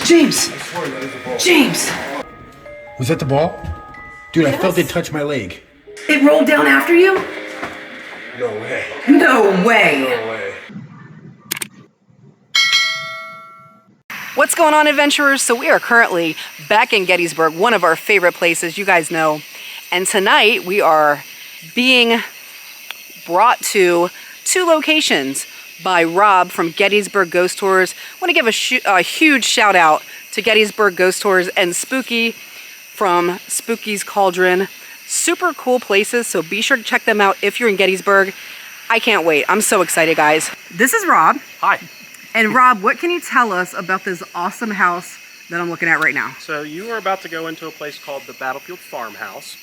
James! I swear that is a ball. James! Was that the ball? Dude, Yes. I felt it touch my leg. It rolled down after you? No way. No way! No way. What's going on, adventurers? So we are currently back in Gettysburg, one of our favorite places, you guys know. And tonight we are being brought to two locations by Rob from Gettysburg Ghost Tours. I want to give a huge shout out to Gettysburg Ghost Tours and Spooky from Spooky's Cauldron. Super cool places, so be sure to check them out if you're in Gettysburg. I can't wait. I'm so excited, guys. This is Rob. Hi. And Rob, what can you tell us about this awesome house that I'm looking at right now? So you are about to go into a place called the Battlefield Farmhouse.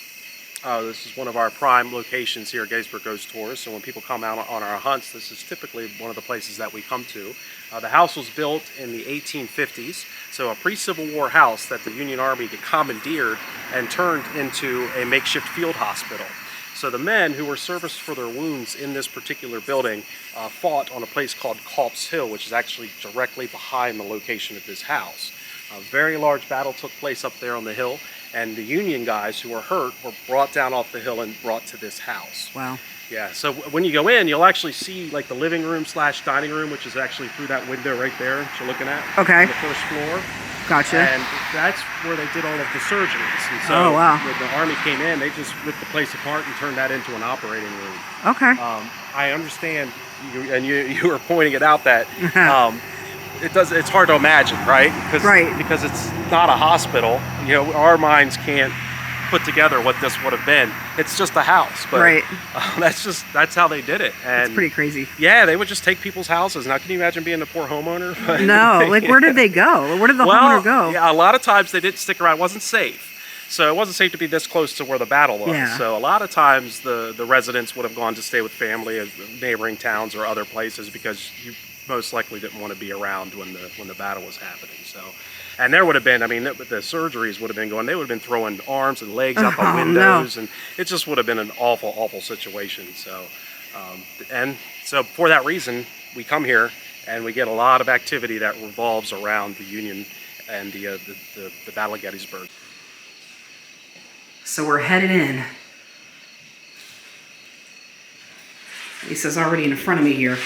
This is one of our prime locations here at Gettysburg Ghost Tours. So when people come out on our hunts, this is typically one of the places that we come to. The house was built in the 1850s, so a pre-Civil War house that the Union Army commandeered and turned into a makeshift field hospital. So the men who were serviced for their wounds in this particular building fought on a place called Culp's Hill, which is actually directly behind the location of this house. A very large battle took place up there on the hill, and the Union guys who were hurt were brought down off the hill and brought to this house. Wow. Yeah, so when you go in, you'll actually see like the living room / dining room, which is actually through that window right there that you're looking at. Okay. On the first floor. Gotcha. And that's where they did all of the surgeries. And so Oh, wow. when the Army came in, they just ripped the place apart and turned that into an operating room. Okay. I understand, you were pointing it out that it's hard to imagine, right? Because it's not a hospital. You know, our minds can't put together what this would have been. It's just a house, but that's how they did it. And it's pretty crazy. Yeah, they would just take people's houses. Now, can you imagine being a poor homeowner? No, like where did they go? Where did the homeowner go? Yeah, a lot of times they didn't stick around. It wasn't safe. So it wasn't safe to be this close to where the battle was. Yeah. So a lot of times the residents would have gone to stay with family in neighboring towns or other places because you most likely didn't want to be around when the battle was happening. So, and there would have been, I mean, the surgeries would have been going. They would have been throwing arms and legs out the windows, and it just would have been an awful, awful situation. So, and so for that reason, we come here and we get a lot of activity that revolves around the Union and the Battle of Gettysburg. So we're headed in. Lisa's already in front of me here.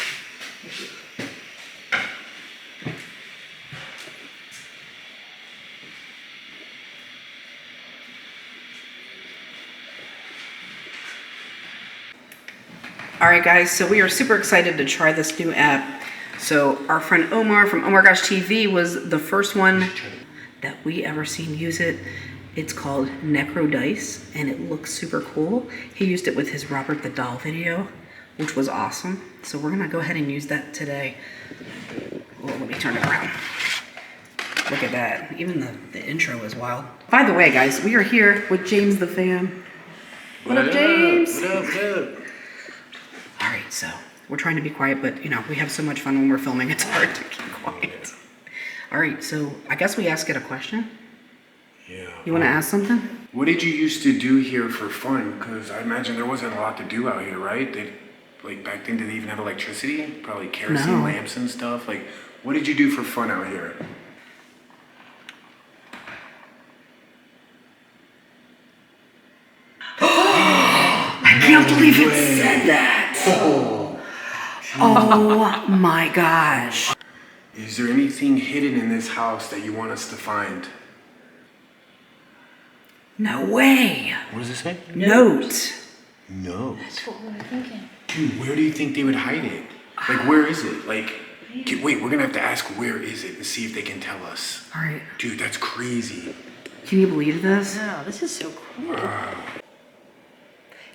All right, guys, so we are super excited to try this new app. So our friend Omar from Omar Gosh TV was the first one that we ever seen use it. It's called Necro Dice, and it looks super cool. He used it with his Robert the Doll video, which was awesome. So we're gonna go ahead and use that today. Oh, let me turn it around. Look at that. Even the intro is wild. By the way, guys, we are here with James the Fan. What up, James? What up, what up? All right, so we're trying to be quiet, but you know, we have so much fun when we're filming, it's hard to keep quiet. All right, so I guess we ask it a question. Yeah. You want to ask something? What did you used to do here for fun? Because I imagine there wasn't a lot to do out here, right? Like back then, did they even have electricity? Probably kerosene lamps and stuff. Like, what did you do for fun out here? I can't believe it said that. Oh my gosh. Is there anything hidden in this house that you want us to find? No way. What does it say? Note. No. That's what we were thinking. Dude, where do you think they would hide it? Like, where is it? Like, wait, we're gonna have to ask where is it and see if they can tell us. All right. Dude, that's crazy. Can you believe this? Wow, this is so cool.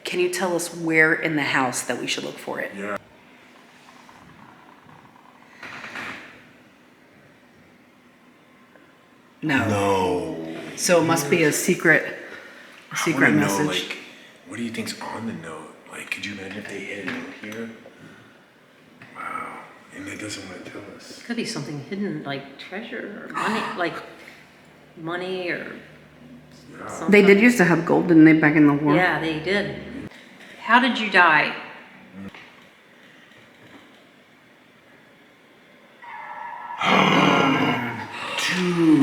Can you tell us where in the house that we should look for it? Yeah. No. No. So it must be a secret I wanna message. know, like, what do you think's on the note? Like, could you imagine if they hid a note here? Wow. And it doesn't want to tell us. Could be something hidden, like treasure or money, like money or something. They did used to have gold, didn't they, back in the war? Yeah, they did. How did you die? Dude.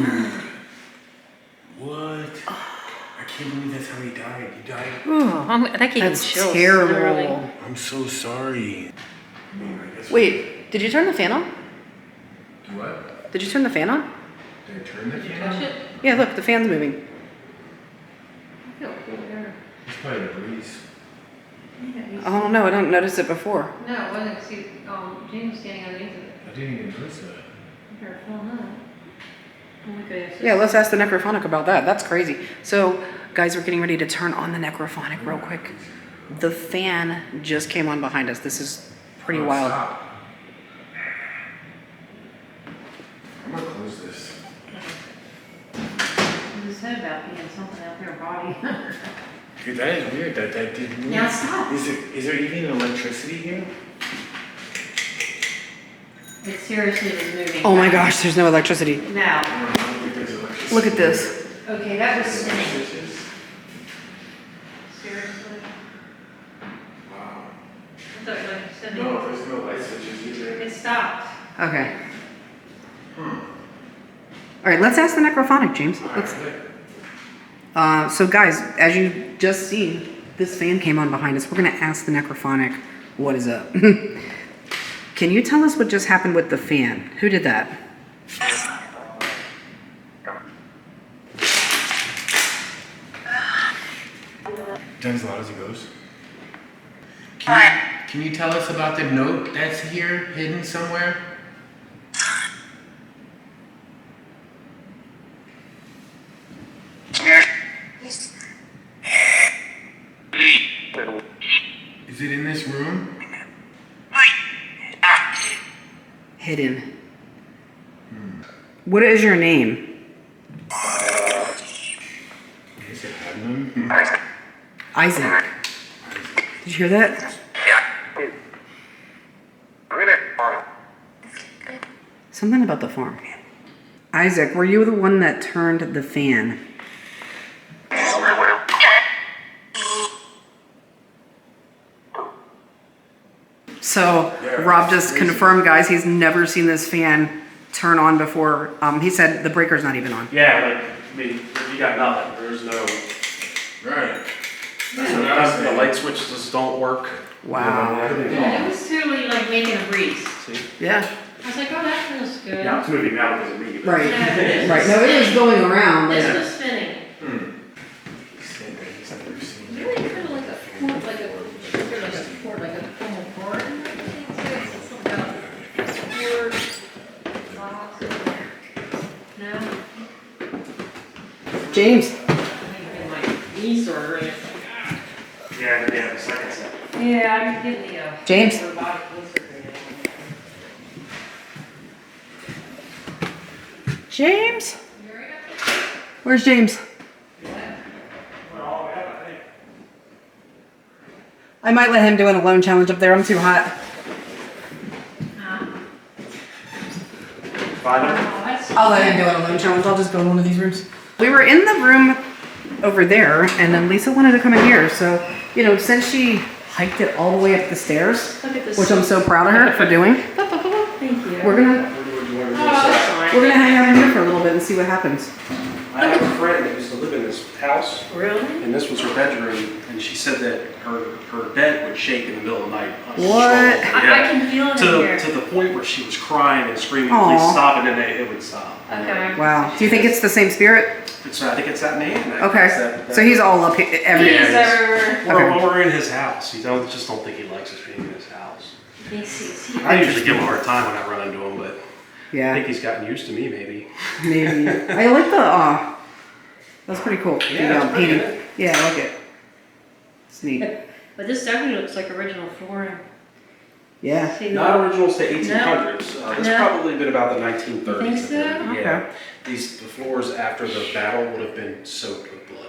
That gave me That's chills. terrible. Literally. I'm so sorry. Wait, did you turn the fan on? Do what? Did you turn the fan on? Did I turn the fan Touch on? it? Yeah, look, the fan's moving. I feel cool air. It's probably the breeze. Oh no, I don't notice it before. No, it wasn't. See, James was standing underneath it. I didn't even notice that. I better film that. Oh my goodness. Yeah, let's ask the necrophonic about that. That's crazy. So, guys, we're getting ready to turn on the necrophonic real quick. The fan just came on behind us. This is pretty wild. Stop. I'm gonna close this. You said about being something out there, body. Dude, that is weird that didn't move. Now stop. Is there even electricity here? It seriously was moving. Oh my gosh, there's no electricity. Now, I don't think there's electricity. Look at this. okay, that was spinning. Switches? Seriously? Wow. I thought like spinning. No, there's no light switches either. It stopped. Okay. All right, let's ask the necrophonic, James. Let's. So, guys, as you just seen, this fan came on behind us. We're gonna ask the necrophonic, what is up? Can you tell us what just happened with the fan? Who did that? Done as loud as it goes. Can you tell us about the note that's here, hidden somewhere? Is it in this room? Hidden. What is your name? Is it hidden? Isaac. Did you hear that? Something about the farm. Isaac, were you the one that turned the fan? So, Rob just confirmed, guys, he's never seen this fan turn on before. He said the breaker's not even on. Yeah, like, I mean, you got nothing. There's no, Right. That's what I was the saying. light switches don't work. Wow. Yeah, it was totally like making a breeze. See? Yeah. I was like, oh, that feels good. Yeah, it's moving now because of me. but- Right. Yeah, this Right. was No, it was going around. This Like, was spinning. Really kind of like a cord, like a cord, like a normal cord. It's something about cord, box. No, James. I think in my knee sort of. Yeah, they have a second set. Yeah, I'm getting the James. robotic knee surgery. James? Where's James? I might let him do an alone challenge up there. I'm too hot. Find them? Oh, that's. I'll let him do an alone challenge. I'll just go in one of these rooms. We were in the room over there, and then Lisa wanted to come in here. So, you know, since she hiked it all the way up the stairs, Look at this. which I'm so proud of her for doing, Thank you. we're gonna Oh, that's fine. we're gonna hang out in here for a little bit and see what happens. I have a friend that used to live in this house, Really? and this was her bedroom, and she said that her bed would shake in the middle of the night. What? I can feel it in here. To the point where she was crying and screaming, Aw. please stop, and then it would stop. Okay. Wow. Do you think it's the same spirit? So I think it's that name. Okay. So he's all up here. He's Everywhere. everywhere. Well, Okay. we're in his house. You just don't think he likes us being in his house. He I usually give him a hard time when I run into him, but I Yeah. think he's gotten used to me, maybe. Maybe. I like the. That's pretty cool. Yeah, the, it's pretty painting. good. Yeah, I like it. It's neat. But this definitely looks like original flooring. Yeah. See Not the- originals to 1800s. This No. probably been about the 1930s. You think so? Yeah. Okay. The floors after the battle would have been soaked with blood.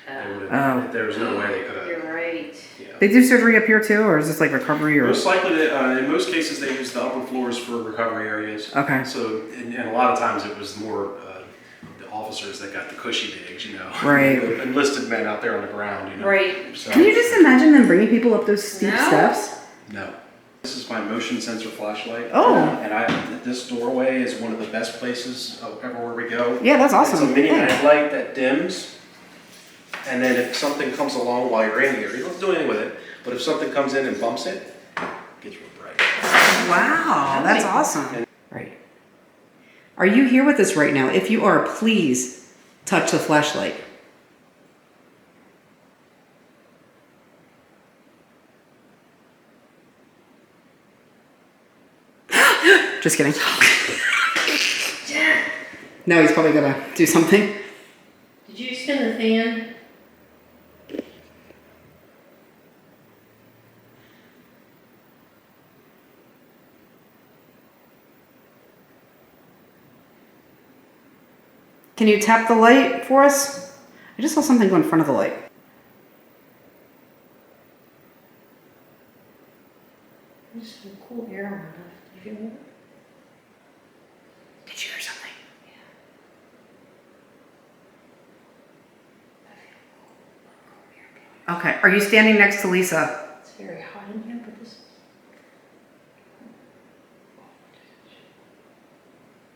They would Oh. have, there was no way they could have. You're right. Yeah. They do surgery up here too, or is this like recovery or? Most likely, in most cases, they use the upper floors for recovery areas. Okay. So, and a lot of times it was more the officers that got the cushy digs, you know. Right. The enlisted men out there on the ground, you know. Right. So, Can you just imagine them bringing people up those steep No. steps? No. This is my motion sensor flashlight. Oh. And this doorway is one of the best places everywhere we go. Yeah, that's It's a awesome. mini Yeah. night light that dims. And then if something comes along while you're in here, you don't have to do anything with it, but if something comes in and bumps it, gets real bright. Wow, that's awesome. Right. Are you here with us right now? If you are, please touch the flashlight. Just kidding. No, he's probably gonna do something. Did you spin the fan? Can you tap the light for us? I just saw something go in front of the light. There's some cool air on it. Did you hear it? Did you hear something? Okay, are you standing next to Lisa? It's very hot in here, but this.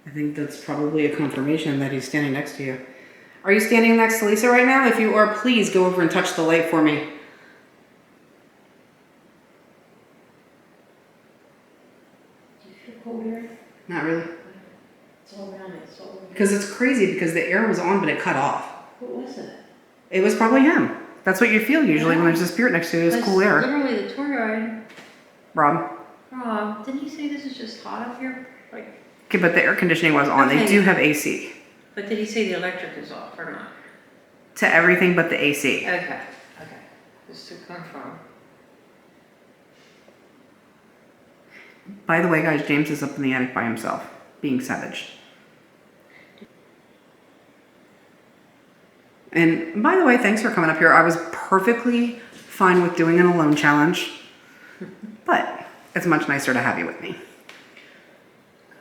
I think that's probably a confirmation that he's standing next to you. Are you standing next to Lisa right now? If you are, please go over and touch the light for me. Do you feel cold here? Not really. It's all around it. It's all around it. Because it's crazy because the air was on, but it cut off. What was it? It was probably him. That's what you feel usually when there's a spirit next to you. It's cool air. Literally the tour guide. Rob. Rob, didn't he say this is just hot up here? Like, Okay, but the air conditioning was on. They Okay. do have AC. but did he say the electric is off or not? To everything but the AC. Okay, okay. Just to confirm. By the way, guys, James is up in the attic by himself, being savage. And by the way, thanks for coming up here. I was perfectly fine with doing an alone challenge, but it's much nicer to have you with me.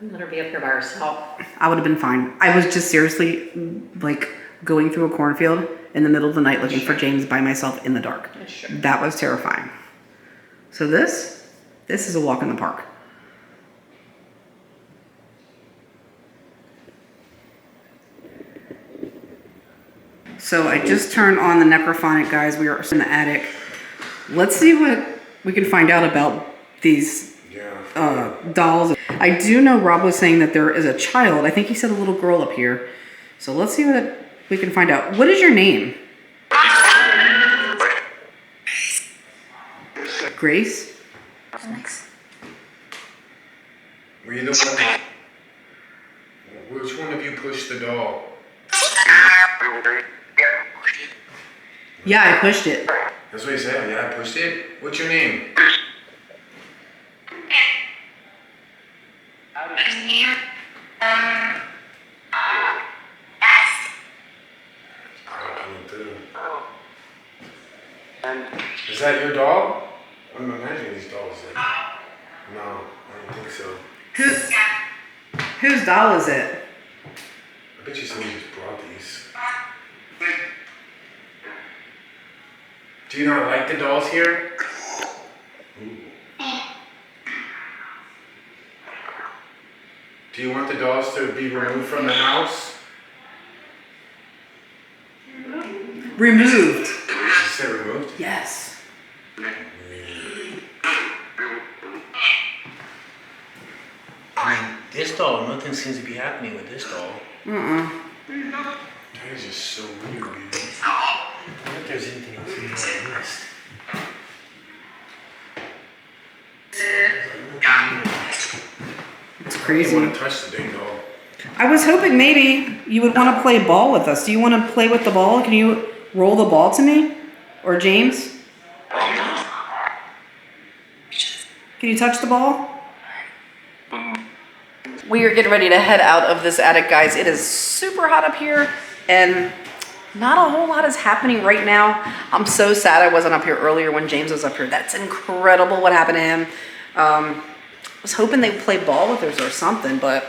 Let her be up here by herself. I would have been fine. I was just seriously like going through a cornfield in the middle of the night looking for James by myself in the dark. Sure. That was terrifying. So this is a walk in the park. So I just turned on the necrophonic, guys. We are in the attic. Let's see what we can find out about these dolls. I do know Rob was saying that there is a child. I think he said a little girl up here. So let's see what we can find out. What is your name? Grace? Were you the one? Which one of you pushed the doll? Yeah, I pushed it. That's what he said. Yeah, I pushed it. What's your name? Is that your doll? I'm imagining these dolls. No, I don't think so. Whose doll is it? I bet you somebody just brought these. Do you not like the dolls here? Ooh. Do you want the dolls to be removed from the house? Removed. You said removed? Yes. I mean, this doll, nothing seems to be happening with this doll. That is just so weird, man. I wonder if there's anything else we haven't missed. It's I crazy. want to touch the dang doll. I was hoping maybe you would want to play ball with us. Do you want to play with the ball? Can you roll the ball to me? Or James? Can you touch the ball? We are getting ready to head out of this attic, guys. It is super hot up here, and not a whole lot is happening right now. I'm so sad I wasn't up here earlier when James was up here. That's incredible what happened to him. I was hoping they'd play ball with us or something, but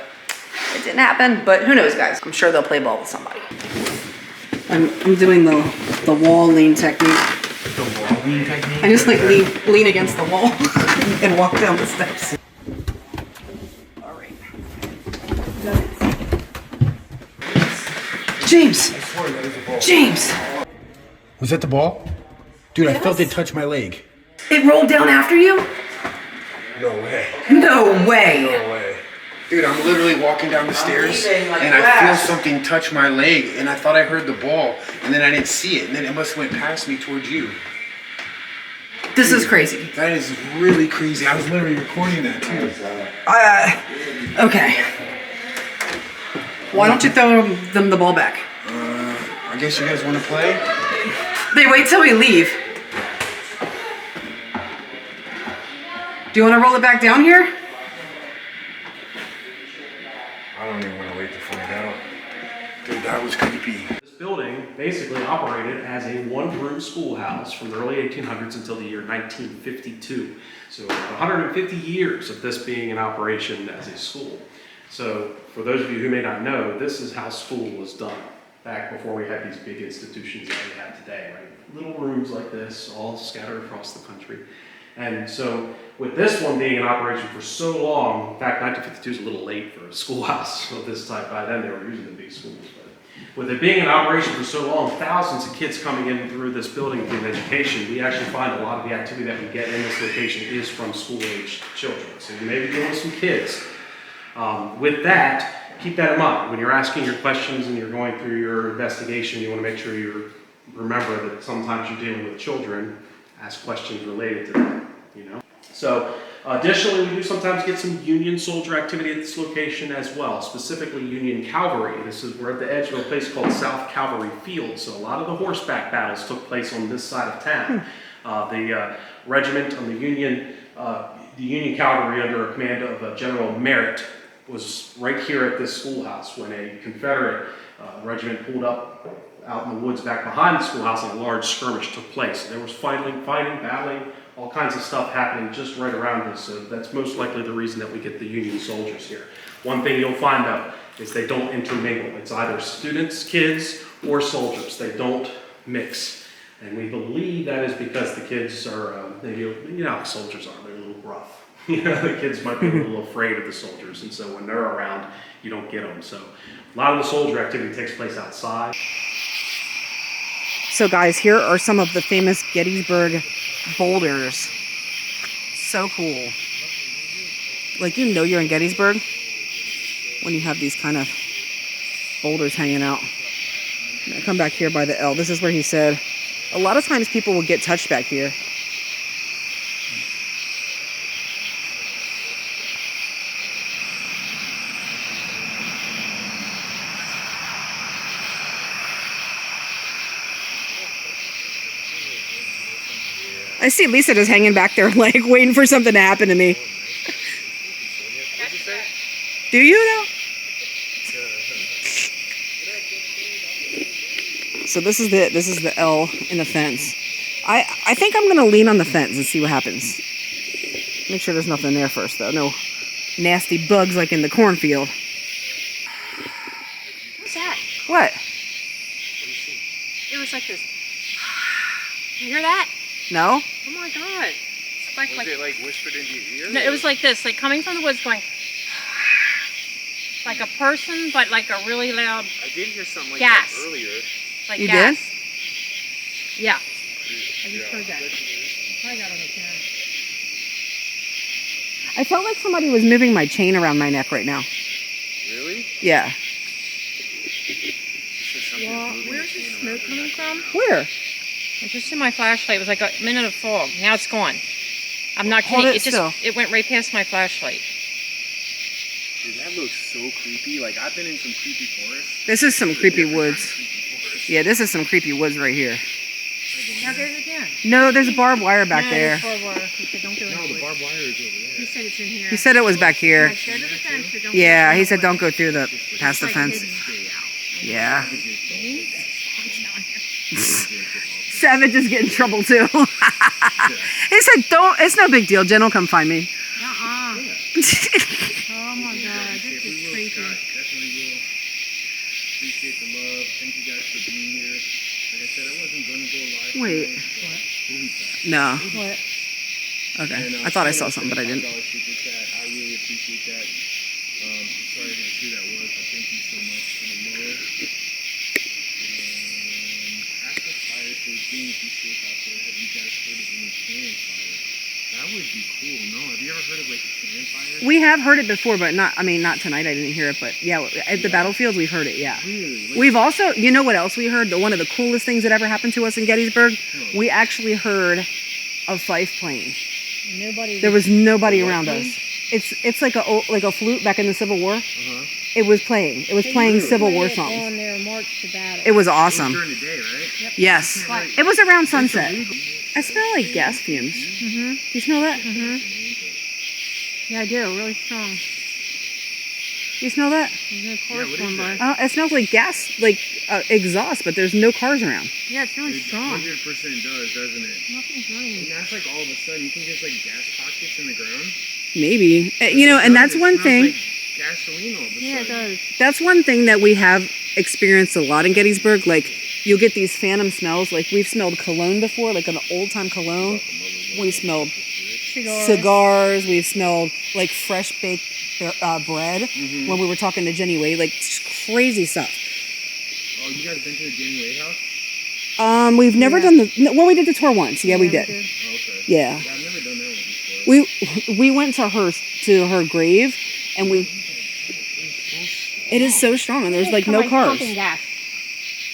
it didn't happen. But who knows, guys? I'm sure they'll play ball with somebody. I'm doing the wall lean technique. The wall lean technique? I just like lean against the wall and walk down the steps. All right. James! I swear that is a ball. James! Was that the ball? Dude, I felt it touch my leg. It rolled down after you? No way. No way. No way. Dude, I'm literally walking down the stairs leaving like and I flash. feel something touch my leg and I thought I heard the ball and then I didn't see it and then it must have went past me towards you. This is crazy. That is really crazy. I was literally recording that too. Okay. Why don't you throw them the ball back? I guess you guys want to play? They wait till we leave. Do you want to roll it back down here? I don't even want to wait to find out. Dude, that was creepy. This building basically operated as a one-room schoolhouse from the early 1800s until the year 1952. So 150 years of this being in operation as a school. So for those of you who may not know, this is how school was done back before we had these big institutions that we have today, right? Little rooms like this, all scattered across the country. And so with this one being in operation for so long, in fact, 1952 is a little late for a schoolhouse of this type. By then they were using the big schools. But with it being in operation for so long, thousands of kids coming in through this building getting education, we actually find a lot of the activity that we get in this location is from school-aged children. So you may be dealing with some kids. With that, keep that in mind. When you're asking your questions and you're going through your investigation, you want to make sure you remember that sometimes you're dealing with children. Ask questions related to that, you know. So additionally, we do sometimes get some Union soldier activity at this location as well, specifically Union Cavalry. We're at the edge of a place called South Cavalry Field, so a lot of the horseback battles took place on this side of town. The regiment on the Union Cavalry under a command of General Merritt was right here at this schoolhouse when a Confederate regiment pulled up out in the woods back behind the schoolhouse and a large skirmish took place. There was fighting, battling, all kinds of stuff happening just right around this. So that's most likely the reason that we get the Union soldiers here. One thing you'll find though is they don't intermingle. It's either students, kids, or soldiers. They don't mix. And we believe that is because the kids are, maybe, you know how soldiers are, they're a little rough. You know, the kids might be a little afraid of the soldiers, and so when they're around, you don't get them. So a lot of the soldier activity takes place outside. So guys, here are some of the famous Gettysburg boulders. So cool. Like, you know you're in Gettysburg when you have these kind of boulders hanging out. I come back here by the L. This is where he said a lot of times people will get touched back here. I see Lisa just hanging back there, like, waiting for something to happen to me. Do you know? So this is the L in the fence. I think I'm gonna lean on the fence and see what happens. Make sure there's nothing there first, though. No nasty bugs like in the cornfield. What's that? What? It was like this. You hear that? No? Oh my god. It's like, Was it like whispered into your ear? no, it was like this, like coming from the woods going like a person, but like a really loud, I did hear something like Gas. that earlier. like You gas. did? Yeah. I just heard that. I got on the camera. I felt like somebody was moving my chain around my neck right now. Really? Yeah. Well, where's the smoke coming from? Where? It was just in my flashlight. It was like a minute of fog. Now it's gone. I'm not Hold kidding. it It just still. it went right past my flashlight. Dude, that looks so creepy. Like, I've been in some creepy forests. This is some creepy woods. Yeah, this is some creepy woods right here. Now there's it again. No, there's barbed wire back there. Barbed wire. He said don't go No, into the it. barbed wire is over there. He said it's in here. He said it was back here. Like, go to the fence, but don't Yeah, go he said nowhere. don't go through the past the Like fence. hidden. Yeah. See? Savage is getting in trouble too. He said don't. It's no big deal. Jen will come find me. Uh-uh. Oh my god, this is creepy. Definitely will. Appreciate the love. Thank you guys for being here. Like I said, I wasn't going to go live. Wait. What? No. What? Okay. I thought I saw something, but I didn't. $5 super chat. I really appreciate that. I'm sorry I didn't see who that was, but thank you so much for the love. Ask us fire That would be cool. No, have you ever heard of like a campfire? We have heard it before, but not tonight. I didn't hear it, but yeah, at the battlefields we've heard it. Yeah. Really? Like, We've also, you know what else we heard? One of the coolest things that ever happened to us in Gettysburg. We actually heard a fife playing. There was nobody around us. It's like a flute back in the Civil War. It was playing. It was playing Civil War songs. On their march to battle. It was awesome. during the day, right? Yep. Yes. It was around sunset. I smell like gas fumes. Mm-hmm. You smell that? Mm-hmm. Yeah, I do. Really strong. You smell that? There's no cars going by. It smells like gas, like exhaust, but there's no cars around. Yeah, it's really It strong. 100% does, doesn't it? Nothing's running. And that's like all of a sudden you can just like gas pockets in the ground. Maybe. And that's one thing. Like gasoline all of a Yeah, it sudden. does. That's one thing that we have experienced a lot in Gettysburg. Like, you'll get these phantom smells. Like, we've smelled cologne before, like an old-time cologne. We've smelled cigars. We've smelled, like, fresh baked bread when we were talking to Jenny Wade. Like, just crazy stuff. Oh, you guys been to the Jenny Wade house? We've never done we did the tour once. Yeah, we did. Oh, okay. Yeah. I've never done that one before. We went to her grave, and it is so strong, and there's like no cars. Pumping gas.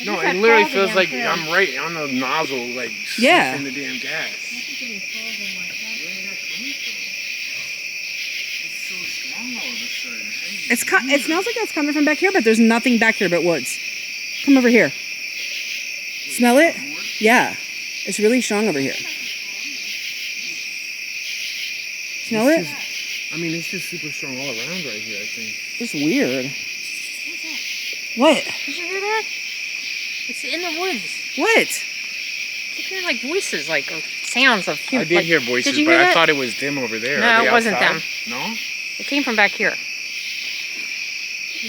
I No, just it had literally frogs feels again, like too. I'm right on the nozzle, like Yeah. in the damn gas. It's so strong all of a sudden. It smells like it's coming from back here, but there's nothing back here but woods. Come over here. Smell it? Yeah. It's really strong over here. Smell it? I mean, it's just super strong all around right here, I think. It's weird. What? Did you hear that? It's in the woods. What? I keep hearing like voices, like or sounds of I humans. did hear voices, Did you but hear I that? thought it was them over there. No, Are they it wasn't outside? them. No? It came from back here.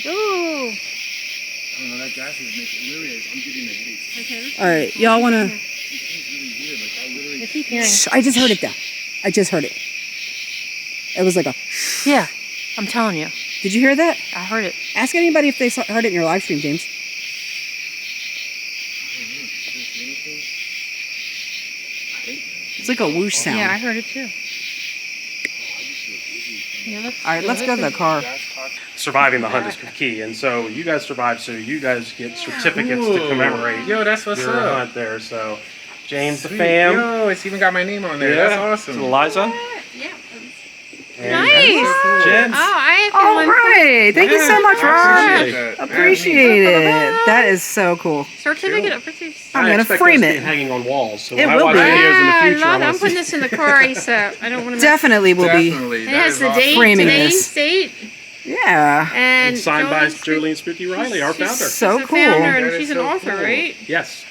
Ooh. I don't know, that gas is making, it really is. I'm getting the headaches. All right, y'all want to... It tastes really weird. Like, I literally... I keep hearing. I just heard it though. I just heard it. It was like a... Yeah, I'm telling you. Did you hear that? I heard it. Ask anybody if they heard it in your live stream, James. It's like a whoosh sound. Yeah, I heard it too. Yeah, All right, let's go to the car. Surviving the hunt is key, and so you guys survived, so you guys get certificates to commemorate Yo, that's what's your up. hunt there. So, James, the Sweet. fam. Yo, it's even got my name on there. That's awesome. So Eliza. Yeah. And Nice. Jen. Oh, I All right. Thank you so much, Rob. Appreciate that. Appreciate it. That is so cool. certificate of participation. I'm I gonna expect frame those to be it. hanging on walls. So It when I will watch be. videos in the I future, love I it. I'm want to putting see. this in the car ASAP. I don't want to. Definitely will be. Definitely. It That has is the awesome. date, Framing today's this. date, Yeah. and Signed by Jolene Spooky- Jolene Spooky Riley, our she's- founder. So she's the founder, cool. and That is she's an so author, cool. right? Yes.